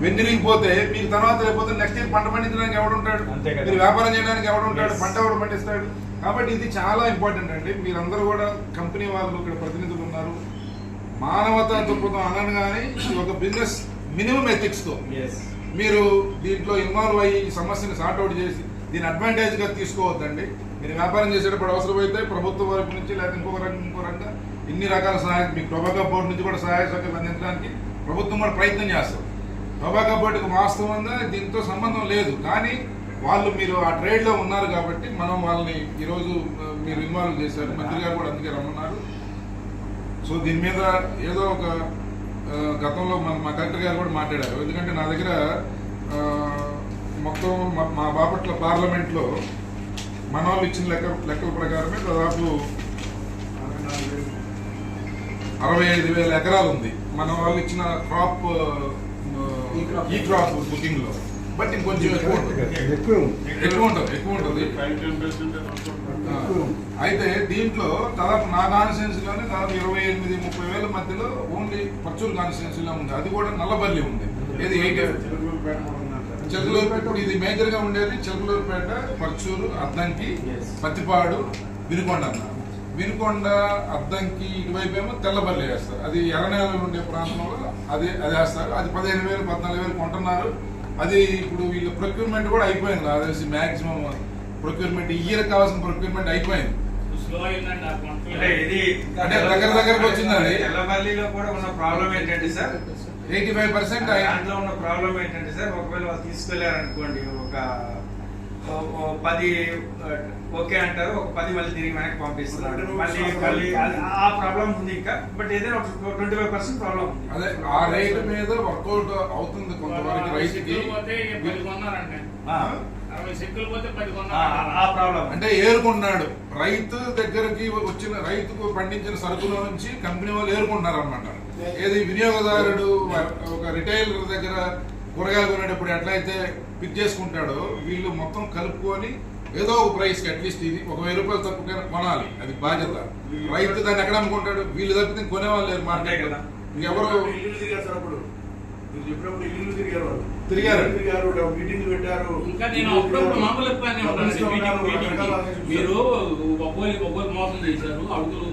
వెన్నెరిగిపోతే మీకు తర్వాత లేకపోతే నెక్స్ట్ ఇయర్ పంట పండించడానికి ఎవడుంటాడు, మీరు వ్యాపారం చేయడానికి ఎవడుంటాడు, పంట ఎవడు పండిస్తాడు. కాబట్టి ఇది చాలా ఇంపార్టెంట్ అండి. మీరందరూ కూడా కంపెనీ వాళ్ళు ఇక్కడ ప్రతినిధులు ఉన్నారు. మానవతా దృక్పథం అనగానే ఒక బిజినెస్ మినిమం ఎథిక్స్ తో మీరు దీంట్లో ఇన్వాల్వ్ అయ్యి ఈ సమస్యని సార్ట్అవుట్ చేసి దీని అడ్వాంటేజ్ గా తీసుకోవద్దండి. మీరు వ్యాపారం చేసేటప్పుడు అవసరమైతే ప్రభుత్వం వైపు నుంచి లేదా ఇంకో రకంగా ఇన్ని రకాల సహాయం మీకు టొబాకో బోర్డు నుంచి కూడా సహాయ సహకారాలు అందించడానికి ప్రభుత్వం కూడా ప్రయత్నం చేస్తారు. టొబాకో బోర్డుకి వాస్తవంగా దీంతో సంబంధం లేదు, కానీ వాళ్ళు మీరు ఆ ట్రేడ్ లో ఉన్నారు కాబట్టి మనం వాళ్ళని ఈరోజు మీరు ఇన్వాల్వ్ చేశారు. మంత్రి గారు కూడా అందుకే రమ్మన్నారు. సో దీని మీద ఏదో ఒక గతంలో మా కలెక్టర్ గారు కూడా మాట్లాడారు. ఎందుకంటే నా దగ్గర మొత్తం మా బాపట్ల పార్లమెంట్లో మన వాళ్ళు ఇచ్చిన లెక్కల ప్రకారమే దాదాపు 65,000 ఎకరాలు ఉంది మన వాళ్ళు ఇచ్చిన క్రాప్ ఈ క్రాప్ బుకింగ్ లో. బట్ ఇంకొంచెం ఎక్కువ ఉంటుంది. అయితే దీంట్లో దాదాపు నా కాన్స్టిట్యున్సీలోనే దాదాపు 28-30 వేల మధ్యలో ఓన్లీ పర్చూరు కాన్స్టిట్యున్సీలో ఉంది. అది కూడా నల్లబల్లి ఉంది. ఏది చిలకలూరుపేట. ఇది మేజర్ గా ఉండేది చిలకలూరుపేట, పర్చూరు, అద్దంకి, పత్తిపాడు, వినుకొండ అన్న. వినుకొండ, అద్దంకి ఇటువైపు ఏమో తెల్లబల్లి వేస్తారు. అది ఎర్రనేలలో ఉండే ప్రాంతంలో అది వేస్తారు. అది 15,000 14,000 కొంటున్నారు. అది ఇప్పుడు వీళ్ళ ప్రొక్యూర్మెంట్ కూడా అయిపోయింది. నాకు తెలిసి మాక్సిమం ప్రొక్యూర్మెంట్ ఇయర్ కావాల్సిన ప్రొక్యూర్మెంట్ అయిపోయింది. అంటే దగ్గరకు వచ్చింది. అది తెల్లబల్లిలో కూడా ఉన్న ప్రాబ్లం ఏంటంటే సార్ 85% దాంట్లో ఉన్న ప్రాబ్లం ఏంటంటే సార్, ఒకవేళ వాళ్ళు తీసుకెళ్లారనుకోండి, ఒక 10 ఓకే అంటారు, ఒక 10 మళ్ళీ తిరిగి వెనక్కి పంపిస్తున్నారు. మళ్ళీ ఆ ప్రాబ్లం ఉంది ఇంకా. బట్ ఏదైనా 25% ప్రాబ్లం ఉంది. అదే ఆ రేట్ మీద వర్కౌట్ అవుతుంది కొంతవరకు రైతుకి. అంటే ఏరుకున్నాడు రైతు దగ్గరికి వచ్చిన రైతుకు పండించిన సరుకులో నుంచి కంపెనీ వాళ్ళు ఏరుకుంటున్నారు అనమాట. ఏది వినియోగదారుడు ఒక రిటైలర్ దగ్గర కూరగాయలు కొనేటప్పుడు ఎట్లయితే పిక్ చేసుకుంటాడో వీళ్ళు మొత్తం కలుపుకొని ఏదో ఒక ప్రైస్కి అట్లీస్ట్ ఇది 1,000 రూపాయలు తక్కువ కొనాలి. అది బాధ్యత. రైతు దాన్ని ఎక్కడ అమ్ముకుంటాడు? వీళ్ళు తప్పితే కొనేవాళ్ళు లేరు మార్కెట్ కదా. ఎవరు తిరిగారు మీటింగ్ పెట్టారు. ఇంకా నేను అప్పుడప్పుడు మామూలు మీరు మోసం చేశారు అడుగులు